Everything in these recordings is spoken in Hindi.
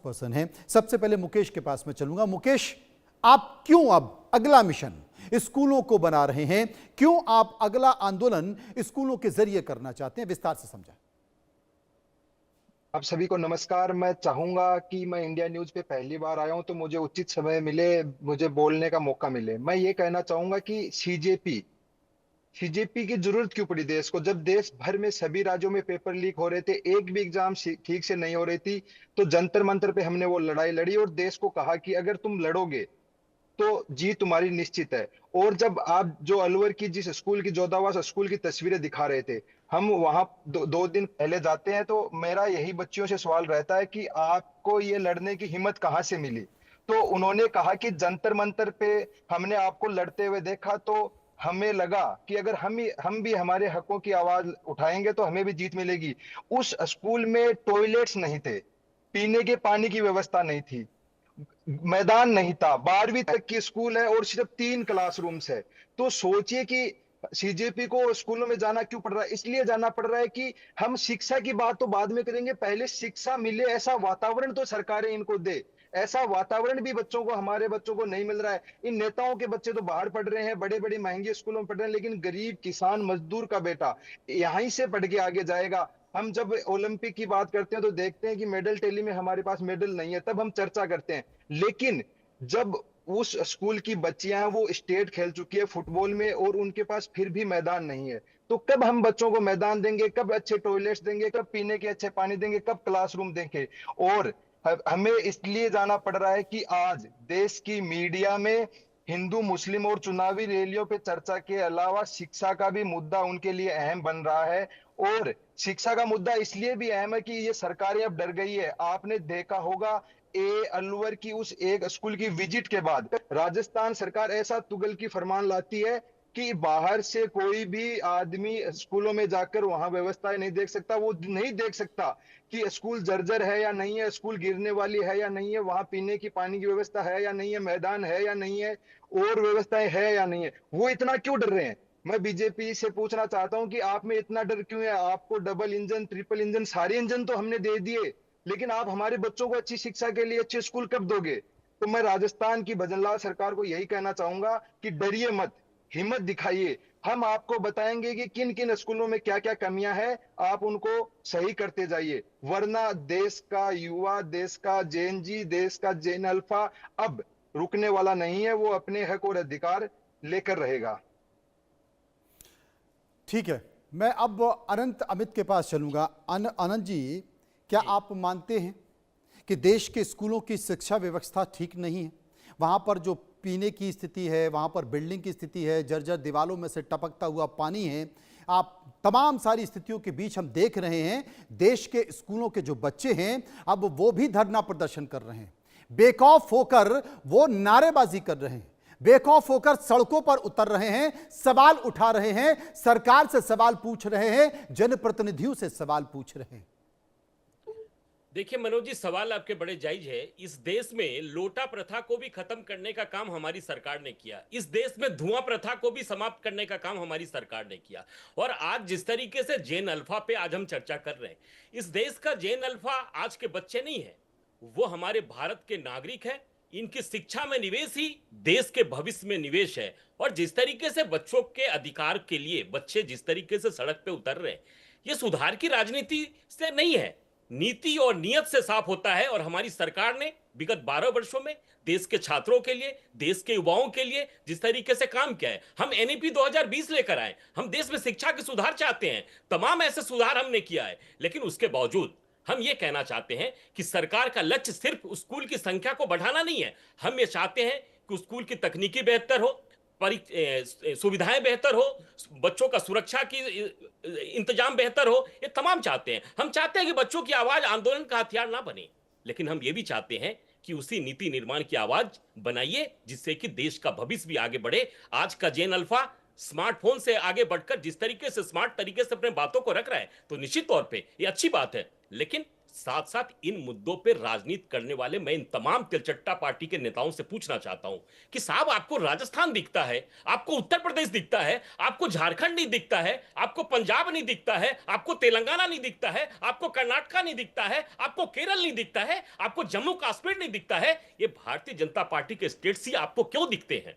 पर्सन हैं। सबसे पहले मुकेश के पास में चलूंगा। मुकेश, आप क्यों अब अगला मिशन स्कूलों को बना रहे हैं? क्यों आप अगला आंदोलन स्कूलों के जरिए करना चाहते हैं? विस्तार से समझाएं। आप सभी को नमस्कार। मैं चाहूंगा कि मैं इंडिया न्यूज पे पहली बार आया हूं तो मुझे उचित समय मिले, मुझे बोलने का मौका मिले। मैं ये कहना चाहूंगा कि सीजेपी की जरूरत क्यों पड़ी देश को, जब देश भर में सभी राज्यों में पेपर लीक हो रहे थे, एक भी एग्जाम ठीक से नहीं हो रही थी। तो जंतर मंतर पे हमने वो लड़ाई लड़ी और देश को कहा कि अगर तुम लड़ोगे तो जीत तुम्हारी निश्चित है। और जब आप जो अलवर की जिस स्कूल की जोधावास स्कूल की तस्वीरें दिखा रहे थे, हम वहां दो दिन पहले जाते हैं तो मेरा यही बच्चियों से सवाल रहता है कि आपको ये लड़ने की हिम्मत कहाँ से मिली। तो उन्होंने कहा कि जंतर मंतर पे हमने आपको लड़ते हुए देखा तो हमें लगा कि अगर हम भी हमारे हकों की आवाज उठाएंगे तो हमें भी जीत मिलेगी। उस स्कूल में टॉयलेट्स नहीं थे, पीने के पानी की व्यवस्था नहीं थी, मैदान नहीं था, 12वीं तक की स्कूल है और सिर्फ 3 क्लासरूम्स है। तो सोचिए कि सीजेपी को स्कूलों में जाना क्यों पड़ रहा है। इसलिए जाना पड़ रहा है कि हम शिक्षा की बात तो बाद में करेंगे, पहले शिक्षा मिले ऐसा वातावरण तो सरकारें इनको दे। ऐसा वातावरण भी बच्चों को, हमारे बच्चों को नहीं मिल रहा है। इन नेताओं के बच्चे तो बाहर पढ़ रहे हैं, बड़े बड़े महंगे स्कूलों में पढ़ रहे हैं, लेकिन गरीब किसान मजदूर का बेटा यहीं से पढ़ के आगे जाएगा। हम जब ओलंपिक की बात करते हैं तो देखते हैं कि मेडल टैली में हमारे पास मेडल नहीं है, तब हम चर्चा करते हैं। लेकिन जब उस स्कूल की बच्चियां हैं, वो स्टेट खेल चुकी है फुटबॉल में और उनके पास फिर भी मैदान नहीं है, तो कब हम बच्चों को मैदान देंगे, कब अच्छे टॉयलेट्स देंगे, कब पीने के अच्छे पानी देंगे, कब क्लासरूम देंगे। और हमें इसलिए जाना पड़ रहा है कि आज देश की मीडिया में हिंदू मुस्लिम और चुनावी रैलियों पे चर्चा के अलावा शिक्षा का भी मुद्दा उनके लिए अहम बन रहा है। और शिक्षा का मुद्दा इसलिए भी अहम है कि ये सरकारें अब डर गई है। आपने देखा होगा अलवर की उस एक स्कूल की विजिट के बाद राजस्थान सरकार ऐसा तुगल की फरमान लाती है कि बाहर से कोई भी आदमी स्कूलों में जाकर वहां व्यवस्थाएं नहीं देख सकता। वो नहीं देख सकता कि स्कूल जर्जर है या नहीं है, स्कूल गिरने वाली है या नहीं है, वहां पीने की पानी की व्यवस्था है या नहीं है, मैदान है या नहीं है, और व्यवस्थाएं है या नहीं है। वो इतना क्यों डर रहे हैं? मैं बीजेपी से पूछना चाहता हूं कि आप में इतना डर क्यों है? आपको डबल इंजन, ट्रिपल इंजन, सारे इंजन तो हमने दे दिए, लेकिन आप हमारे बच्चों को अच्छी शिक्षा के लिए अच्छे स्कूल कब दोगे? तो मैं राजस्थान की भजनलाल सरकार को यही कहना चाहूंगा कि डरिए मत, हिम्मत दिखाइए। हम आपको बताएंगे कि किन किन स्कूलों में क्या क्या कमियां हैं, आप उनको सही करते जाइए। वरना देश का युवा, देश का जेएनजी, देश का जेन अल्फा अब रुकने वाला नहीं है, वो अपने हक और अधिकार लेकर रहेगा। ठीक है, मैं अब अनंत अमित के पास चलूंगा। अनंत जी, क्या आप मानते हैं कि देश के स्कूलों की शिक्षा व्यवस्था ठीक नहीं है? वहां पर जो पीने की स्थिति है, वहां पर बिल्डिंग की स्थिति है, जर्जर दीवारों में से टपकता हुआ पानी है, आप तमाम सारी स्थितियों के बीच हम देख रहे हैं देश के स्कूलों के जो बच्चे हैं अब वो भी धरना प्रदर्शन कर रहे हैं। बेखौफ होकर वो नारेबाजी कर रहे हैं, बेखौफ होकर सड़कों पर उतर रहे हैं, सवाल उठा रहे हैं, सरकार से सवाल पूछ रहे हैं, जनप्रतिनिधियों से सवाल पूछ रहे हैं। देखिए मनोज जी, सवाल आपके बड़े जायज है। इस देश में लोटा प्रथा को भी खत्म करने का काम हमारी सरकार ने किया। इस देश में धुआं प्रथा को भी समाप्त करने का काम हमारी सरकार ने किया। और आज जिस तरीके से जेन अल्फा पे आज हम चर्चा कर रहे हैं, इस देश का जेन अल्फा आज के बच्चे नहीं है, वो हमारे भारत के नागरिक है। इनकी शिक्षा में निवेश ही देश के भविष्य में निवेश है। और जिस तरीके से बच्चों के अधिकार के लिए बच्चे जिस तरीके से सड़क पे उतर रहे हैं, ये सुधार की राजनीति से नहीं है, नीति और नियत से साफ होता है। और हमारी सरकार ने विगत 12 वर्षों में देश के छात्रों के लिए, देश के युवाओं के लिए जिस तरीके से काम किया है, हम एनईपी 2020 लेकर आए, हम देश में शिक्षा के सुधार चाहते हैं, तमाम ऐसे सुधार हमने किया है। लेकिन उसके बावजूद हम ये कहना चाहते हैं कि सरकार का लक्ष्य सिर्फ स्कूल की संख्या को बढ़ाना नहीं है। हम ये चाहते हैं कि स्कूल की तकनीकी बेहतर हो, सुविधाएं बेहतर हो, बच्चों का सुरक्षा की इंतजाम बेहतर हो, ये तमाम चाहते हैं। हम चाहते हैं कि बच्चों की आवाज आंदोलन का हथियार ना बने, लेकिन हम ये भी चाहते हैं कि उसी नीति निर्माण की आवाज बनाइए जिससे कि देश का भविष्य भी आगे बढ़े। आज का जेन अल्फा स्मार्टफोन से आगे बढ़कर जिस तरीके से स्मार्ट तरीके से अपने बातों को रख रहा है, तो निश्चित तौर पे ये अच्छी बात है, लेकिन साथ साथ इन मुद्दों पे राजनीति करने वाले मैं इन तमाम तिलचट्टा पार्टी के नेताओं से पूछना चाहता हूं कि साहब, आपको राजस्थान दिखता है, आपको उत्तर प्रदेश दिखता है, आपको झारखंड नहीं दिखता है, आपको पंजाब नहीं दिखता है, आपको तेलंगाना नहीं दिखता है, आपको कर्नाटका नहीं दिखता है, आपको केरल नहीं दिखता है, आपको जम्मू कश्मीर नहीं दिखता है, ये भारतीय जनता पार्टी के स्टेट्स ही आपको क्यों दिखते हैं?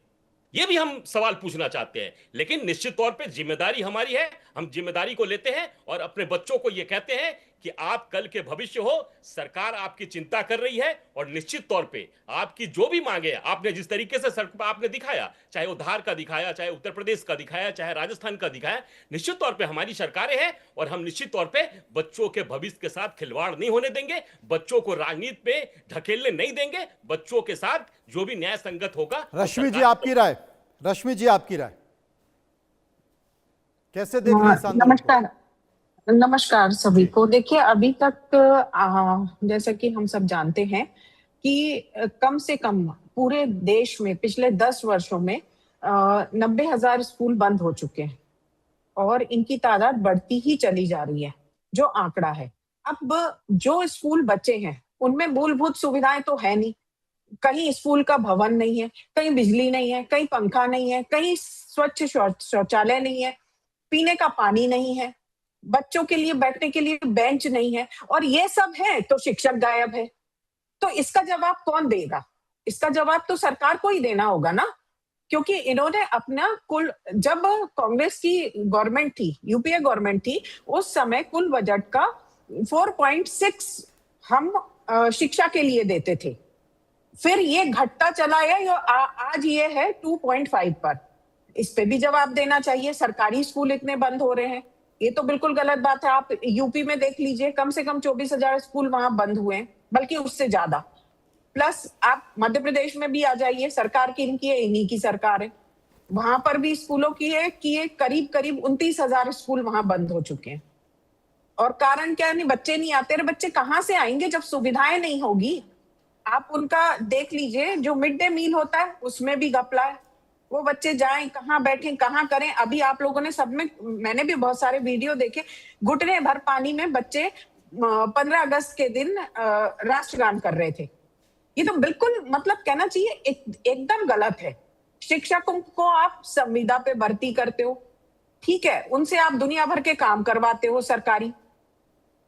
ये भी हम सवाल पूछना चाहते हैं। लेकिन निश्चित तौर पे जिम्मेदारी हमारी है, हम जिम्मेदारी को लेते हैं और अपने बच्चों को ये कहते हैं कि आप कल के भविष्य हो, सरकार आपकी चिंता कर रही है और निश्चित तौर पे आपकी जो भी मांगे, आपने जिस तरीके से सड़क पर आपने दिखाया, चाहे उधार का दिखाया, चाहे उत्तर प्रदेश का दिखाया, चाहे राजस्थान का दिखाया, निश्चित तौर पे हमारी सरकारें हैं और हम निश्चित तौर पे बच्चों के भविष्य के साथ खिलवाड़ नहीं होने देंगे, बच्चों को राजनीति पे ढकेलने नहीं देंगे, बच्चों के साथ जो भी न्याय संगत होगा। रश्मि जी आपकी राय, रश्मि जी आपकी राय कैसे देख रहे हैं इस आंदोलन को? नमस्कार, नमस्कार सभी को। देखिए, अभी तक जैसा कि हम सब जानते हैं कि कम से कम पूरे देश में पिछले 10 वर्षों में 90,000 स्कूल बंद हो चुके हैं और इनकी तादाद बढ़ती ही चली जा रही है, जो आंकड़ा है। अब जो स्कूल बचे हैं उनमें मूलभूत सुविधाएं तो है नहीं, कहीं स्कूल का भवन नहीं है, कहीं बिजली नहीं है, कहीं पंखा नहीं है, कहीं स्वच्छ शौचालय नहीं है, पीने का पानी नहीं है, बच्चों के लिए बैठने के लिए बेंच नहीं है, और ये सब है तो शिक्षक गायब है। तो इसका जवाब कौन देगा? इसका जवाब तो सरकार को ही देना होगा ना, क्योंकि इन्होंने अपना कुल, जब कांग्रेस की गवर्नमेंट थी, यूपीए गवर्नमेंट थी, उस समय कुल बजट का 4.6 हम शिक्षा के लिए देते थे। फिर ये घटता चला है, आज ये है 2.5 पर। इस पे भी जवाब देना चाहिए। सरकारी स्कूल इतने बंद हो रहे हैं, ये तो बिल्कुल गलत बात है। आप यूपी में देख लीजिए, कम से कम 24,000 स्कूल वहां बंद हुए हैं, बल्कि उससे ज्यादा। प्लस आप मध्य प्रदेश में भी आ जाइए, सरकार की इनकी है, इन्हीं की सरकार है, वहां पर भी स्कूलों की है कि ये करीब 29,000 स्कूल वहां बंद हो चुके हैं। और कारण क्या? नहीं, बच्चे नहीं आते। अरे बच्चे कहाँ से आएंगे जब सुविधाएं नहीं होगी? आप उनका देख लीजिए, जो मिड डे मील होता है उसमें भी घपला है। वो बच्चे जाएं, कहाँ बैठें, कहाँ करें? अभी आप लोगों ने सब में, मैंने भी बहुत सारे वीडियो देखे, घुटने भर पानी में बच्चे 15 अगस्त के दिन राष्ट्रगान कर रहे थे। ये तो बिल्कुल, मतलब कहना चाहिए एकदम गलत है। शिक्षकों को आप संविदा पे भर्ती करते हो, ठीक है, उनसे आप दुनिया भर के काम करवाते हो सरकारी।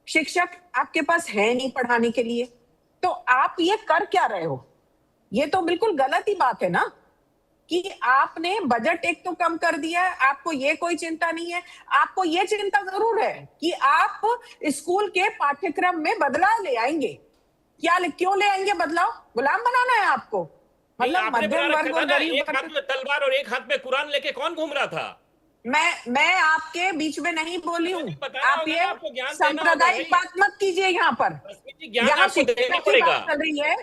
शिक्षक आपके पास है नहीं पढ़ाने के लिए, तो आप ये कर क्या रहे हो? ये तो बिल्कुल गलत ही बात है ना, कि आपने बजट एक तो कम कर दिया है, आपको ये कोई चिंता नहीं है। आपको ये चिंता जरूर है कि आप स्कूल के पाठ्यक्रम में बदलाव ले आएंगे। क्यों ले आएंगे बदलाव? गुलाम बनाना है आपको? मतलब मध्यम वर्ग और गरीब, एक हाथ में तलवार और एक हाथ में कुरान लेके कौन घूम रहा था? मैं आपके बीच में नहीं बोली हूँ। आप ये सांप्रदायिक बात मत कीजिए यहाँ पर। यहाँ शिक्षा की बात चल रही है।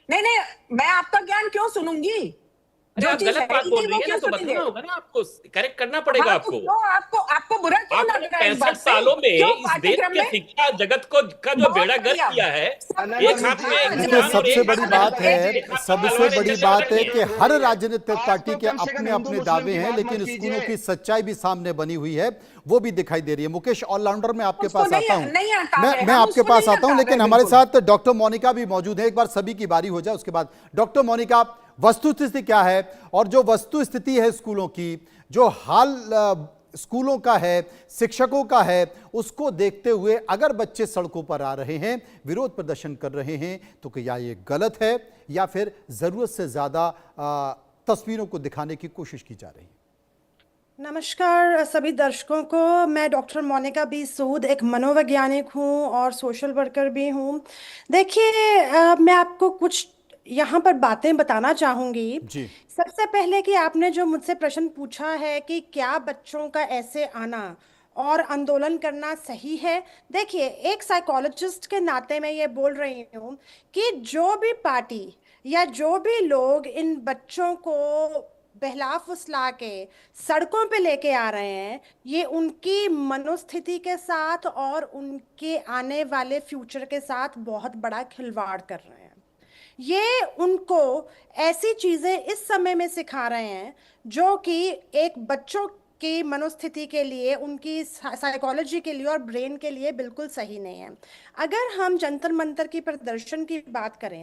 नहीं, मैं आपका ज्ञान क्यों सुनूंगी? जो आप गलत बात बोल रही है ना, तो बताना होगा ना, आपको करेक्ट करना पड़ेगा। आपको बुरा क्यों लग रहा है? 65 सालों में इस देश के शिक्षा जगत को का जो बेड़ा गर्क किया है, एक हाथ में सबसे बड़ी बात है, सबसे बड़ी बात है कि हर राजनीतिक पार्टी के अपने अपने दावे हैं, लेकिन स्कूलों की सच्चाई भी सामने बनी हुई है, वो भी दिखाई दे रही है। मुकेश ऑलराउंडर, मैं आपके पास आता हूं, मैं आपके पास आता हूं, लेकिन हमारे साथ डॉक्टर मोनिका भी मौजूद है। एक बार सभी की बारी हो जाए, उसके बाद डॉक्टर मोनिका, वस्तुस्थिति क्या है? और जो वस्तुस्थिति है स्कूलों की, जो हाल स्कूलों का है, शिक्षकों का है, उसको देखते हुए अगर बच्चे सड़कों पर आ रहे हैं, विरोध प्रदर्शन कर रहे हैं, तो क्या ये गलत है या फिर जरूरत से ज्यादा तस्वीरों को दिखाने की कोशिश की जा रही है? नमस्कार सभी दर्शकों को। मैं डॉक्टर मोनिका बी सूद, एक मनोवैज्ञानिक हूँ और सोशल वर्कर भी हूँ। देखिए, मैं आपको कुछ यहाँ पर बातें बताना चाहूँगी। सबसे पहले कि आपने जो मुझसे प्रश्न पूछा है कि क्या बच्चों का ऐसे आना और आंदोलन करना सही है। देखिए, एक साइकोलॉजिस्ट के नाते मैं ये बोल रही हूँ कि जो भी पार्टी या जो भी लोग इन बच्चों को बहला फुसला के सड़कों पे लेके आ रहे हैं, ये उनकी मनोस्थिति के साथ और उनके आने वाले फ्यूचर के साथ बहुत बड़ा खिलवाड़ कर रहे हैं। ये उनको ऐसी चीज़ें इस समय में सिखा रहे हैं जो कि एक बच्चों की मनोस्थिति के लिए, उनकी साइकोलॉजी के लिए और ब्रेन के लिए बिल्कुल सही नहीं है। अगर हम जंतर मंतर की प्रदर्शन की बात करें